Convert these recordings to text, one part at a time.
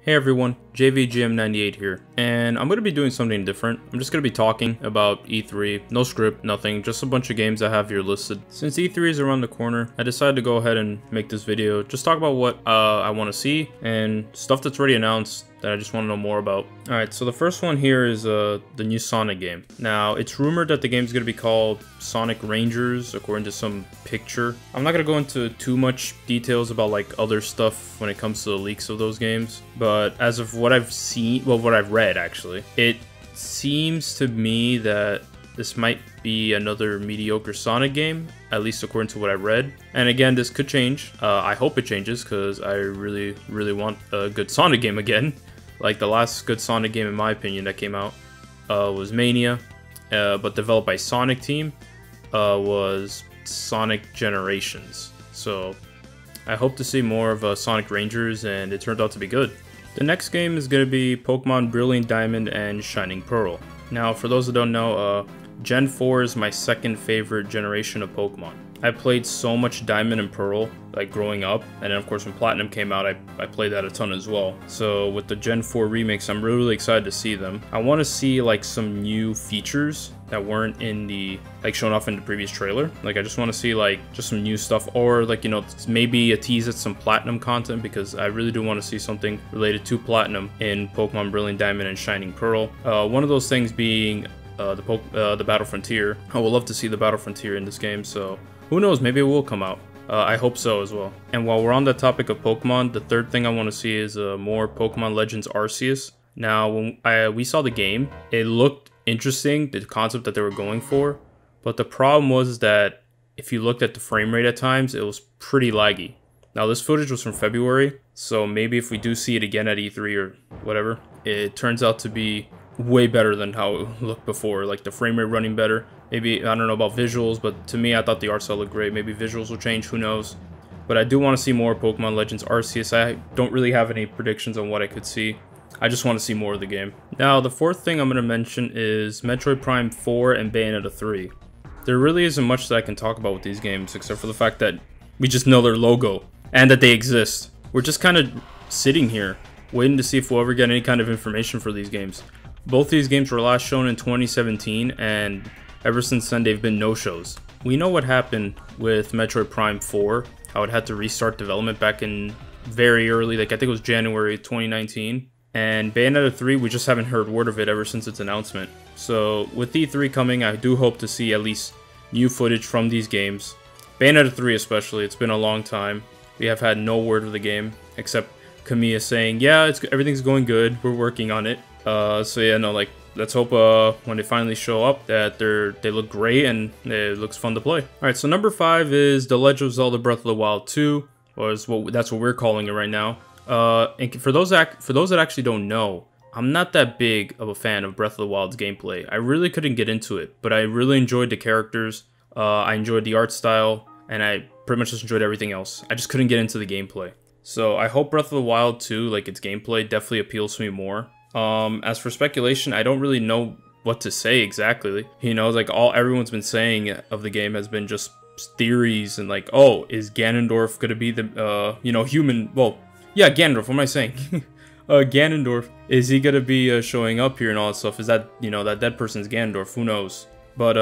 Hey everyone, JVGM98 here, and I'm going to be doing something different. I'm just going to be talking about E3, no script, nothing, just a bunch of games I have here listed. Since E3 is around the corner, I decided to go ahead and make this video, just talk about what I want to see, and stuff that's already announced that I just want to know more about. Alright, so the first one here is the new Sonic game. Now, it's rumored that the game is going to be called Sonic Rangers, according to some picture. I'm not going to go into too much details about like other stuff when it comes to the leaks of those games, but as of what I've seen, well, what I've read actually, it seems to me that this might be another mediocre Sonic game, at least according to what I read. And again, this could change. I hope it changes because I really want a good Sonic game again. Like the last good Sonic game, in my opinion, that came out was Mania, but developed by Sonic Team, was Sonic Generations. So I hope to see more of Sonic Rangers, and it turned out to be good. The next game is going to be Pokemon Brilliant Diamond and Shining Pearl. Now, for those that don't know, Gen 4 is my second favorite generation of Pokemon. I played so much Diamond and Pearl, like growing up, and then of course when Platinum came out, I played that a ton as well. So with the Gen 4 remakes, I'm really excited to see them. I want to see like some new features that weren't in the, like shown off in the previous trailer. Like I just want to see like just some new stuff, or like, you know, maybe a tease at some Platinum content, because I really do want to see something related to Platinum in Pokemon Brilliant Diamond and Shining Pearl. One of those things being the Battle Frontier. I would love to see the Battle Frontier in this game, so who knows, maybe it will come out. I hope so as well. And while we're on the topic of Pokemon, the third thing I want to see is more Pokemon Legends Arceus. Now, when we saw the game, it looked interesting, the concept that they were going for, but the problem was that if you looked at the frame rate at times, it was pretty laggy. Now, this footage was from February, so maybe if we do see it again at E3 or whatever, it turns out to be way better than how it looked before, like the frame rate running better. Maybe, I don't know about visuals, but to me, I thought the art style looked great. Maybe visuals will change, who knows. But I do want to see more Pokemon Legends Arceus. I don't really have any predictions on what I could see. I just want to see more of the game. Now, the fourth thing I'm going to mention is Metroid Prime 4 and Bayonetta 3. There really isn't much that I can talk about with these games, except for the fact that we just know their logo and that they exist. We're just kind of sitting here, waiting to see if we'll ever get any kind of information for these games. Both these games were last shown in 2017, and ever since then they've been no-shows. We know what happened with Metroid Prime 4, how it had to restart development back in very early, like I think it was January 2019. And Bayonetta 3, we just haven't heard word of it ever since its announcement. So with E3 coming, I do hope to see at least new footage from these games. Bayonetta 3 especially, it's been a long time. We have had no word of the game, except Kamiya saying, yeah, everything's going good, we're working on it. So yeah, no, like, let's hope when they finally show up that they look great and it looks fun to play. Alright, so number 5 is The Legend of Zelda Breath of the Wild 2, or that's what we're calling it right now. And for those that actually don't know, I'm not that big of a fan of Breath of the Wild's gameplay. I really couldn't get into it, but I really enjoyed the characters, I enjoyed the art style, and I pretty much just enjoyed everything else. I just couldn't get into the gameplay. So I hope Breath of the Wild 2, like its gameplay, definitely appeals to me more. As for speculation, I don't really know what to say exactly. You know, like everyone's been saying of the game has been just theories and like, oh, is Ganondorf gonna be the, you know, human, well, yeah, Ganondorf, what am I saying? Ganondorf, is he gonna be showing up here and all that stuff? Is that, you know, that dead person's Ganondorf? Who knows? But,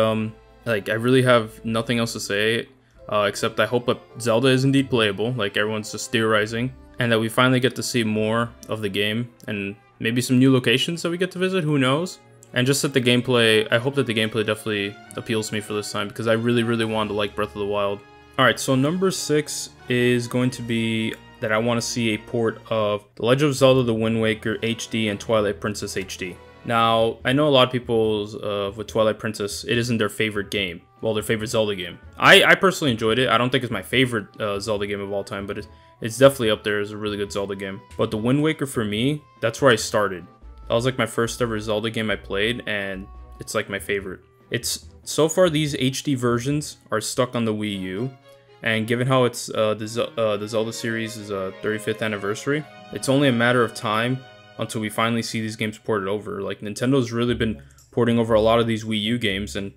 like, I really have nothing else to say, except I hope that Zelda is indeed playable, like everyone's just theorizing, and that we finally get to see more of the game, and maybe some new locations that we get to visit, who knows? And just that the gameplay, I hope that the gameplay definitely appeals to me for this time, because I really wanted to like Breath of the Wild. Alright, so number 6 is going to be that I want to see a port of The Legend of Zelda The Wind Waker HD and Twilight Princess HD. Now, I know a lot of people with Twilight Princess, it isn't their favorite game. Well, their favorite Zelda game. I personally enjoyed it. I don't think it's my favorite Zelda game of all time, but it's definitely up there as a really good Zelda game. But The Wind Waker, for me, that's where I started. That was like my first ever Zelda game I played, and it's like my favorite. So far, these HD versions are stuck on the Wii U, and given how it's the Zelda series' 35th anniversary, it's only a matter of time until we finally see these games ported over. Like, Nintendo's really been porting over a lot of these Wii U games, and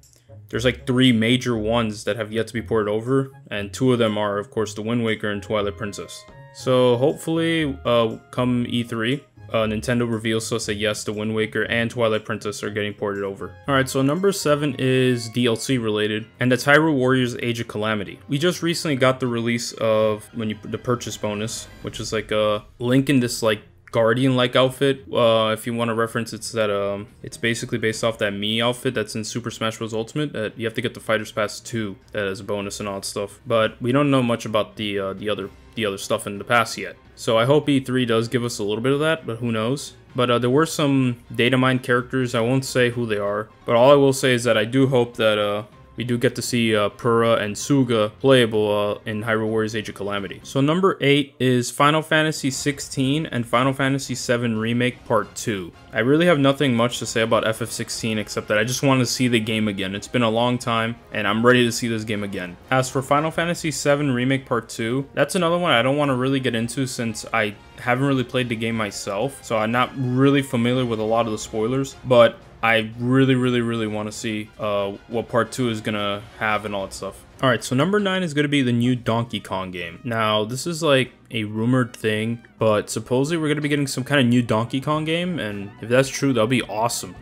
there's like 3 major ones that have yet to be ported over, and 2 of them are, of course, The Wind Waker and Twilight Princess. So hopefully, come E3, Nintendo reveals to us a yes to Wind Waker and Twilight Princess are getting ported over. Alright, so number 7 is DLC related, and that's Hyrule Warriors Age of Calamity. We just recently got the release of the purchase bonus, which is like a Link in this like Guardian-like outfit. If you want to reference, it's that it's basically based off that Mii outfit that's in Super Smash Bros. Ultimate. That you have to get the Fighters Pass 2 as a bonus and all that stuff. But we don't know much about the other stuff in the past yet. So I hope E3 does give us a little bit of that, but who knows. But there were some data mine characters. I won't say who they are, but all I will say is that I do hope that we do get to see Purah and Suga playable in Hyrule Warriors Age of Calamity. So number 8 is Final Fantasy 16 and Final Fantasy 7 Remake Part 2. I really have nothing much to say about FF16 except that I just want to see the game again. It's been a long time and I'm ready to see this game again. As for Final Fantasy 7 Remake Part 2, that's another one I don't want to really get into since I haven't really played the game myself. So I'm not really familiar with a lot of the spoilers, but I really want to see what part 2 is gonna have and all that stuff. Alright, so number 9 is gonna be the new Donkey Kong game. Now, this is like a rumored thing, but supposedly we're gonna be getting some kind of new Donkey Kong game, and if that's true, that'll be awesome.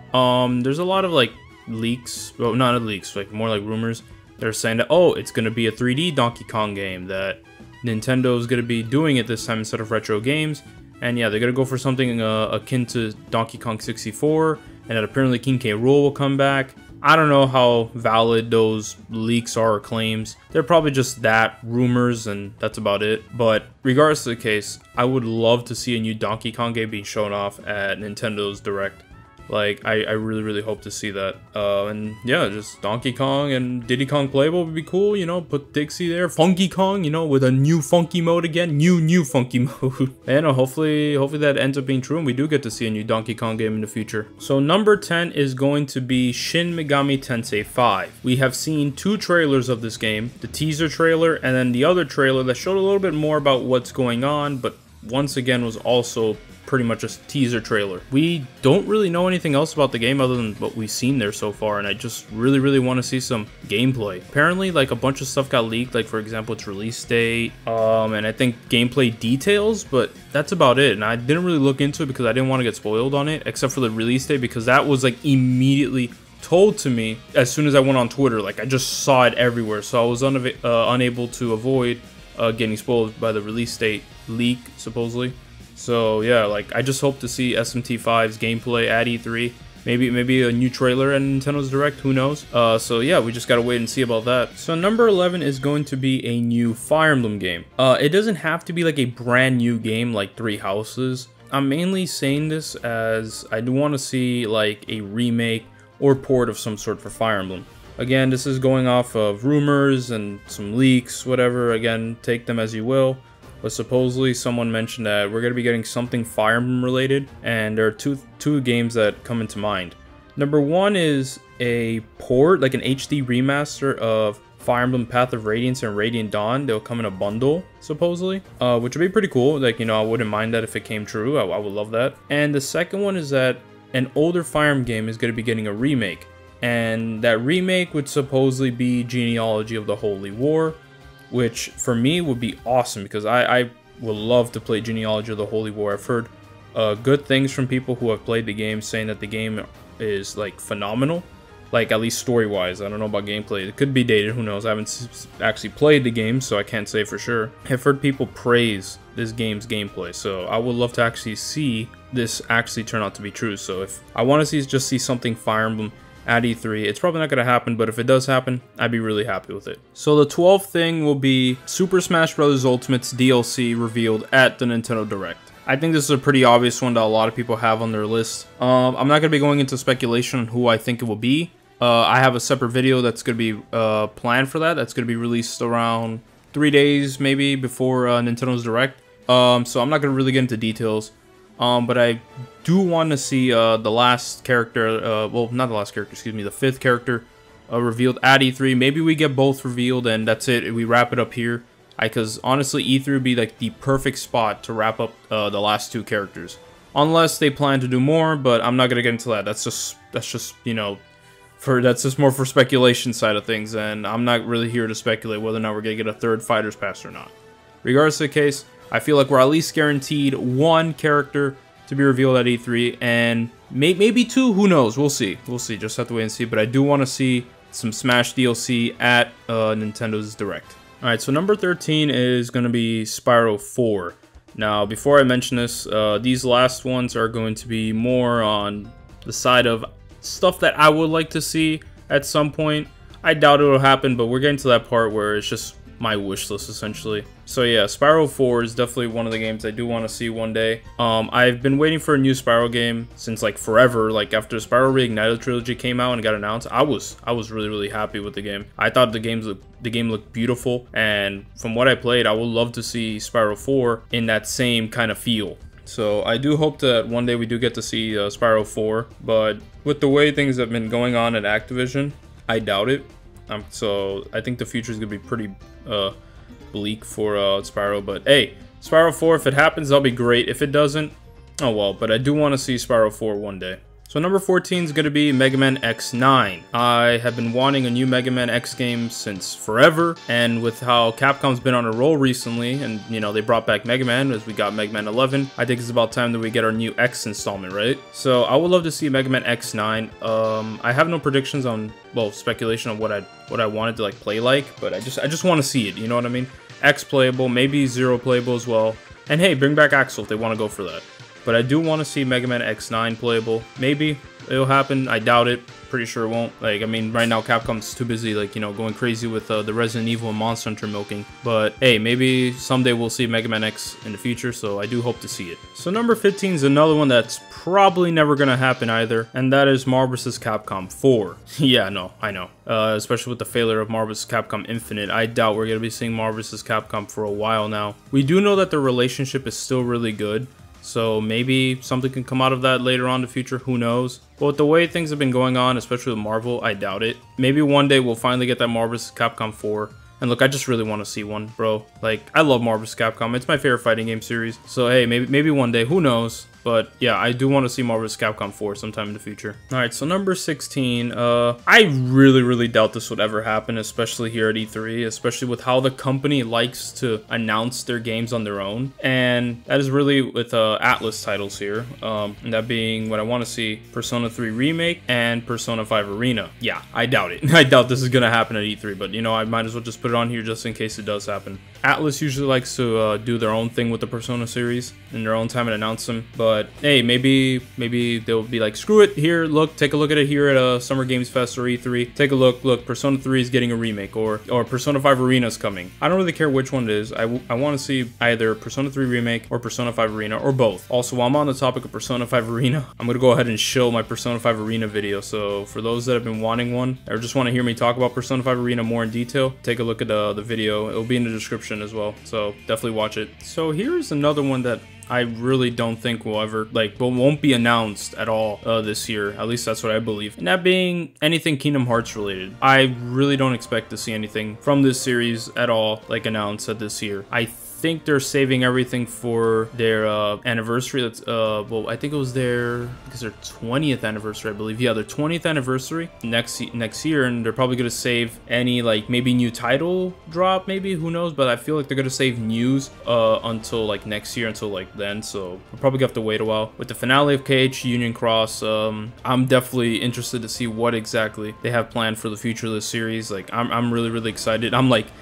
There's a lot of like leaks, well, not leaks, like more like rumors. They're saying that, oh, it's gonna be a 3D Donkey Kong game, that Nintendo's gonna be doing it this time instead of retro games. And yeah, they're gonna go for something akin to Donkey Kong 64, and that apparently King K. Rool will come back. I don't know how valid those leaks are or claims. They're probably just that, rumors, and that's about it. But regardless of the case, I would love to see a new Donkey Kong game being shown off at Nintendo's Direct. Like, I really hope to see that. And yeah, just Donkey Kong and Diddy Kong playable would be cool, you know, put Dixie there. Funky Kong, you know, with a new funky mode again. New funky mode. And hopefully that ends up being true and we do get to see a new Donkey Kong game in the future. So number 10 is going to be Shin Megami Tensei 5. We have seen 2 trailers of this game. The teaser trailer and then the other trailer that showed a little bit more about what's going on, but once again was also pretty much a teaser trailer. We don't really know anything else about the game other than what we've seen there so far, and I just really want to see some gameplay. Apparently, like, a bunch of stuff got leaked, like for example its release date, and I think gameplay details, but that's about it. And I didn't really look into it because I didn't want to get spoiled on it, except for the release date, because that was like immediately told to me as soon as I went on Twitter. Like, I just saw it everywhere, so I was unable to avoid getting spoiled by the release date leak, supposedly. So yeah, like, I just hope to see SMT5's gameplay at E3. Maybe a new trailer at Nintendo's Direct, who knows? So yeah, we just gotta wait and see about that. So number 11 is going to be a new Fire Emblem game. It doesn't have to be like a brand new game like Three Houses. I'm mainly saying this as I do want to see like a remake or port of some sort for Fire Emblem. Again, this is going off of rumors and some leaks, whatever. Again, take them as you will. But supposedly someone mentioned that we're going to be getting something Fire Emblem related, and there are two games that come into mind. Number 1 is a port, like an HD remaster of Fire Emblem Path of Radiance and Radiant Dawn. They'll come in a bundle, supposedly, which would be pretty cool. Like, you know, I wouldn't mind that if it came true. I would love that. And the second one is that an older Fire Emblem game is going to be getting a remake, and that remake would supposedly be Genealogy of the Holy War, which for me would be awesome because I would love to play Genealogy of the Holy War. I've heard good things from people who have played the game, saying that the game is like phenomenal, like at least story-wise. I don't know about gameplay. It could be dated, who knows? I haven't actually played the game, so I can't say for sure. I've heard people praise this game's gameplay, so I would love to actually see this actually turn out to be true. So if I want to just see something Fire Emblem at E3. It's probably not going to happen, but if it does happen, I'd be really happy with it. So the 12th thing will be Super Smash Bros. Ultimate's DLC revealed at the Nintendo Direct. I think this is a pretty obvious one that a lot of people have on their list. I'm not going to be going into speculation on who I think it will be. I have a separate video that's going to be planned for that. That's going to be released around 3 days maybe before Nintendo's Direct. So I'm not going to really get into details. But I do want to see the last character, well, not the last character, excuse me, the 5th character revealed at E3. Maybe we get both revealed and that's it. We wrap it up here. Because honestly, E3 would be like the perfect spot to wrap up the last 2 characters. Unless they plan to do more, but I'm not going to get into that. That's just, you know, that's just more for speculation side of things. And I'm not really here to speculate whether or not we're going to get a 3rd Fighter's Pass or not. Regardless of the case, I feel like we're at least guaranteed 1 character to be revealed at E3, and maybe 2, who knows, we'll see, just have to wait and see, but I do want to see some Smash DLC at Nintendo's Direct. Alright, so number 13 is going to be Spyro 4. Now, before I mention this, these last ones are going to be more on the side of stuff that I would like to see at some point. I doubt it'll happen, but we're getting to that part where it's just my wish list, essentially. So yeah, Spyro 4 is definitely one of the games I do want to see one day. I've been waiting for a new Spyro game since like forever. Like after Spyro Reignited trilogy came out and got announced, I was really happy with the game. I thought the game looked beautiful, and from what I played, I would love to see Spyro 4 in that same kind of feel. So I do hope that one day we do get to see Spyro 4, but with the way things have been going on at Activision, I doubt it. So I think the future is gonna be pretty bleak for Spyro, but hey, Spyro 4, if it happens, that'll be great. If it doesn't, oh well, but I do want to see Spyro 4 one day. So number 14 is going to be Mega Man X9. I have been wanting a new Mega Man X game since forever, and with how Capcom's been on a roll recently, and you know, they brought back Mega Man as we got Mega Man 11, I think it's about time that we get our new X installment, right? So I would love to see Mega Man X9. I have no predictions on, well, speculation on what I wanted to like play like, but I just want to see it, you know what I mean? X playable, maybe Zero playable as well. And hey, bring back Axel if they want to go for that. But I do want to see Mega Man X9 playable. Maybe it'll happen. I doubt it. Pretty sure it won't. Like, I mean, right now Capcom's too busy, like, you know, going crazy with the Resident Evil and Monster Hunter milking. But hey, maybe someday we'll see Mega Man X in the future, so I do hope to see it. So number 15 is another one that's probably never gonna happen either, and that is Marvel vs. Capcom 4. Yeah, no, I know. Especially with the failure of Marvel vs. Capcom Infinite, I doubt we're gonna be seeing Marvel vs. Capcom for a while now. We do know that their relationship is still really good, so maybe something can come out of that later on in the future, who knows. But with the way things have been going on, especially with Marvel, I doubt it. Maybe one day we'll finally get that Marvel vs. Capcom 4. And look, I just really want to see one, bro. Like, I love Marvel vs. Capcom. It's my favorite fighting game series. So hey, maybe one day, who knows. But yeah, I do want to see Marvel vs. Capcom 4 sometime in the future. Alright, so number 16, I really doubt this would ever happen, especially here at E3, especially with how the company likes to announce their games on their own. And that is really with Atlas titles here, and that being what I want to see, Persona 3 Remake and Persona 5 Arena. Yeah, I doubt it. I doubt this is going to happen at E3, but you know, I might as well just put it on here just in case it does happen. Atlas usually likes to do their own thing with the Persona series in their own time and announce them, but hey, maybe they'll be like, screw it, here, look, take a look at it here at Summer Games Fest or E3. Take a look, Persona 3 is getting a remake, or Persona 5 Arena is coming. I don't really care which one it is. I want to see either Persona 3 Remake or Persona 5 Arena, or both. Also, while I'm on the topic of Persona 5 Arena, I'm going to go ahead and show my Persona 5 Arena video. So for those that have been wanting one, or just want to hear me talk about Persona 5 Arena more in detail, take a look at the video. It'll be in the description as well, so definitely watch it. So here's another one that I really don't think will ever, won't be announced at all this year. At least that's what I believe. And that being anything Kingdom Hearts related. I really don't expect to see anything from this series at all, like, announced at this year. I think they're saving everything for their anniversary. That's well, I think it was their 20th anniversary, I believe. Yeah, their 20th anniversary next year, and they're probably gonna save any, like, maybe new title drop, maybe, who knows. But I feel like they're gonna save news until like next year, until like then. So we're probably gonna have to wait a while. With the finale of KH Union Cross, I'm definitely interested to see what exactly they have planned for the future of this series. Like, I'm really excited. I'm like,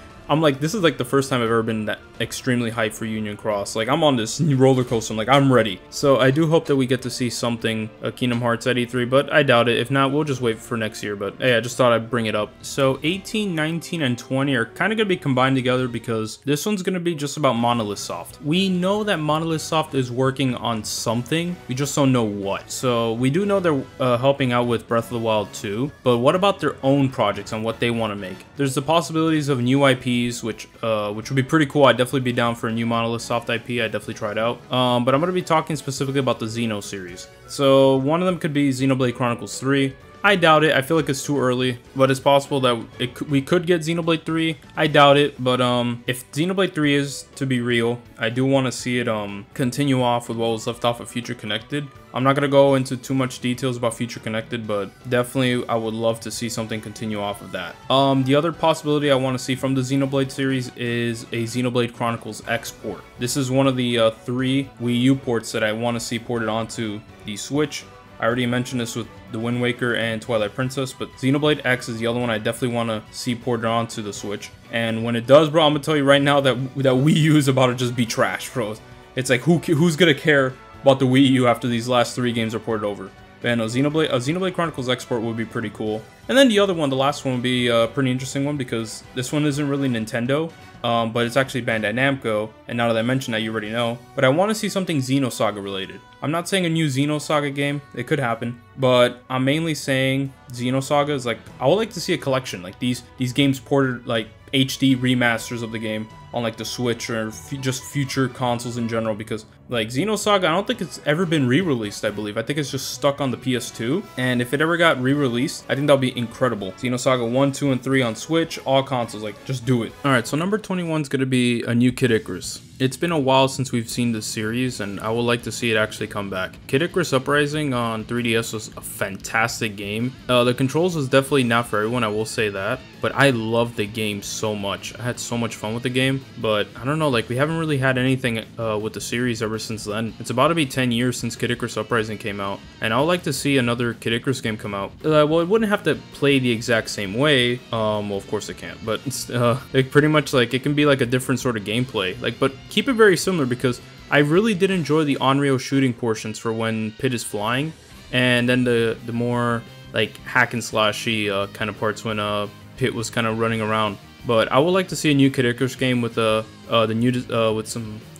this is like the first time I've ever been that extremely hyped for Union Cross. Like, I'm on this roller coaster. I'm like, I'm ready. So I do hope that we get to see something Kingdom Hearts at E3, but I doubt it. If not, we'll just wait for next year. But hey, I just thought I'd bring it up. So 18, 19, and 20 are kind of going to be combined together because this one's going to be just about Monolith Soft. We know that Monolith Soft is working on something. We just don't know what. So we do know they're helping out with Breath of the Wild 2, but what about their own projects and what they want to make? There's the possibilities of new IPs, which would be pretty cool. I'd definitely be down for a new Monolith Soft IP. I'd definitely try it out. But I'm going to be talking specifically about the Xeno series. So one of them could be Xenoblade Chronicles 3. I doubt it. I feel like it's too early, but it's possible that we could get Xenoblade 3. I doubt it, but if Xenoblade 3 is to be real, I do want to see it continue off with what was left off of Future Connected. I'm not going to go into too much details about Future Connected, but definitely I would love to see something continue off of that. The other possibility I want to see from the Xenoblade series is a Xenoblade Chronicles X port. This is one of the 3 Wii U ports that I want to see ported onto the Switch. I already mentioned this with the Wind Waker and Twilight Princess, but Xenoblade X is the other one I definitely want to see ported onto the Switch. And when it does, bro, I'm gonna tell you right now that Wii U is about to just be trash, bro. It's like, who's gonna care about the Wii U after these last 3 games are ported over? Man, a Xenoblade Chronicles export would be pretty cool. And then the other one, the last one, would be a pretty interesting one because this one isn't really Nintendo, but it's actually Bandai Namco. And now that I mentioned that, you already know. But I want to see something Xenosaga related. I'm not saying a new Xenosaga game. It could happen. But I'm mainly saying Xenosaga is like, I would like to see a collection. Like these games ported, like HD remasters of the game on like the Switch or just future consoles in general, because like Xenosaga, I don't think it's ever been re-released. I believe I think it's just stuck on the PS2, and if it ever got re-released, I think that'll be incredible. Xenosaga 1, 2, and 3 on Switch, all consoles, like just do it. All right, so number 21 is gonna be a new Kid Icarus. It's been a while since we've seen this series, and I would like to see it actually come back. Kid Icarus Uprising on 3DS was a fantastic game. The controls was definitely not for everyone, I will say that, but I loved the game so much. I had so much fun with the game, but I don't know, like we haven't really had anything with the series ever since then. It's about to be 10 years since Kid Icarus Uprising came out, and I would like to see another Kid Icarus game come out. Well, it wouldn't have to play the exact same way. Well, of course it can't, but it's like pretty much like it can be like a different sort of gameplay. Like, but keep it very similar, because I really did enjoy the Onryo shooting portions for when Pit is flying, and then the more like hack and slashy kind of parts when Pit was kind of running around. But I would like to see a new Kid Icarus game with the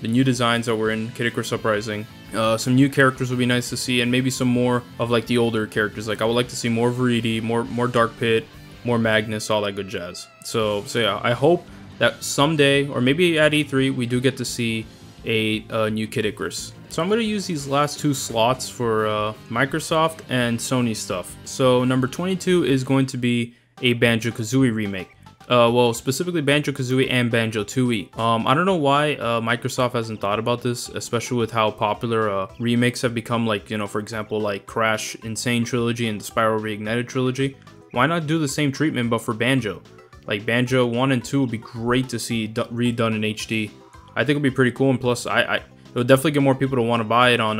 new designs that were in Kid Icarus Uprising. Some new characters would be nice to see, and maybe some more of like the older characters. Like I would like to see more Viridi, more Dark Pit, more Magnus, all that good jazz. So yeah, I hope that someday, or maybe at E3, we do get to see a new Kid Icarus. So I'm going to use these last 2 slots for Microsoft and Sony stuff. So number 22 is going to be a Banjo-Kazooie remake. Well, specifically Banjo-Kazooie and Banjo-Tooie. I don't know why Microsoft hasn't thought about this, especially with how popular remakes have become, like, you know, for example, like Crash Insane Trilogy and the Spyro Reignited Trilogy. Why not do the same treatment, but for Banjo? Like, Banjo 1 and 2 would be great to see redone in HD. I think it would be pretty cool, and plus, it would definitely get more people to want to buy it on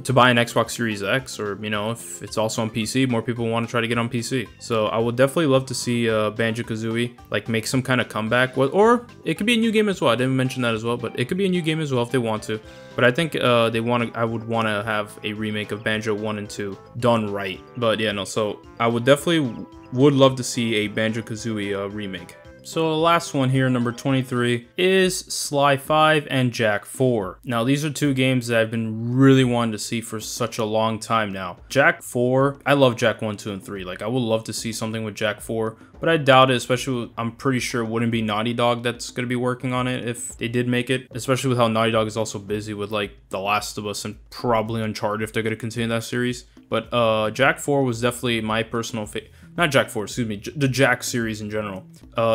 to buy an Xbox Series X, or you know, if it's also on PC, more people want to try to get on PC. So I would definitely love to see Banjo-Kazooie like make some kind of comeback, or it could be a new game as well. I didn't mention that as well, but it could be a new game as well if they want to. But I think I would want to have a remake of Banjo 1 and 2 done right. But yeah, no, so I would definitely would love to see a Banjo-Kazooie remake. So the last one here, number 23, is Sly 5 and Jak 4. Now, these are 2 games that I've been really wanting to see for such a long time now. Jak 4, I love Jak 1, 2, and 3. Like, I would love to see something with Jak 4, but I doubt it, especially with, I'm pretty sure it wouldn't be Naughty Dog that's going to be working on it if they did make it, especially with how Naughty Dog is also busy with, like, The Last of Us and probably Uncharted if they're going to continue that series. But Jak 4 was definitely my personal favorite. Not Jak 4, excuse me, the Jak series in general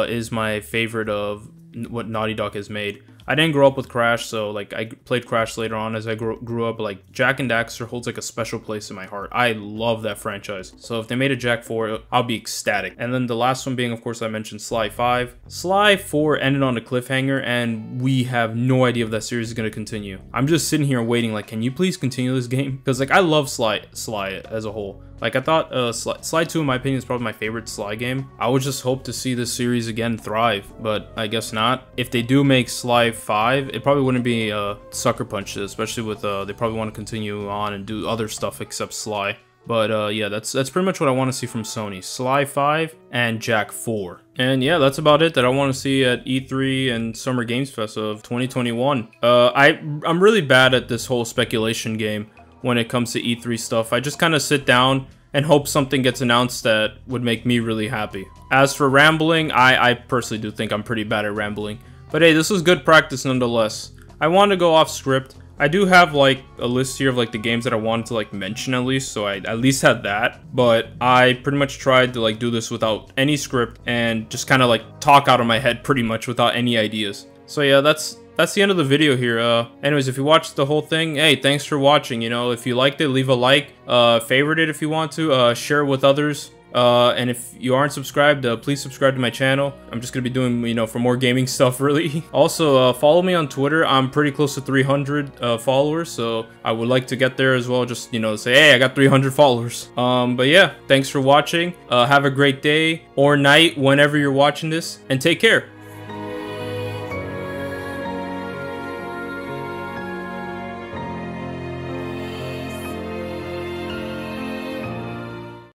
is my favorite of what Naughty Dog has made. I didn't grow up with Crash, so like I played Crash later on as I grew up. Like Jak and Daxter holds like a special place in my heart. I love that franchise. So if they made a Jak 4, I'll be ecstatic. And then the last one being, of course, I mentioned Sly 5. Sly 4 ended on a cliffhanger, and we have no idea if that series is going to continue. I'm just sitting here waiting, like, can you please continue this game? Because like I love Sly as a whole. Like, I thought Sly 2, in my opinion, is probably my favorite Sly game. I would just hope to see this series again thrive, but I guess not. If they do make Sly 5, it probably wouldn't be Sucker Punch, especially with, they probably want to continue on and do other stuff except Sly. But yeah, that's pretty much what I want to see from Sony. Sly 5 and Jak 4. And yeah, that's about it that I want to see at E3 and Summer Games Fest of 2021. I'm really bad at this whole speculation game when it comes to E3 stuff. I just kind of sit down and hope something gets announced that would make me really happy. As for rambling, I personally do think I'm pretty bad at rambling. But hey, this was good practice nonetheless. I wanted to go off script. I do have like a list here of like the games that I wanted to like mention at least, so I at least had that. But I pretty much tried to like do this without any script and just kind of like talk out of my head pretty much without any ideas. So yeah, that's the end of the video here. Anyways, if you watched the whole thing, hey, thanks for watching. You know, if you liked it, leave a like, favorite it if you want to, share it with others. And if you aren't subscribed, please subscribe to my channel. I'm just gonna be doing, you know, for more gaming stuff, really. Also, follow me on Twitter. I'm pretty close to 300 followers, so I would like to get there as well. Just, you know, say, hey, I got 300 followers. But yeah, thanks for watching. Have a great day or night whenever you're watching this, and take care.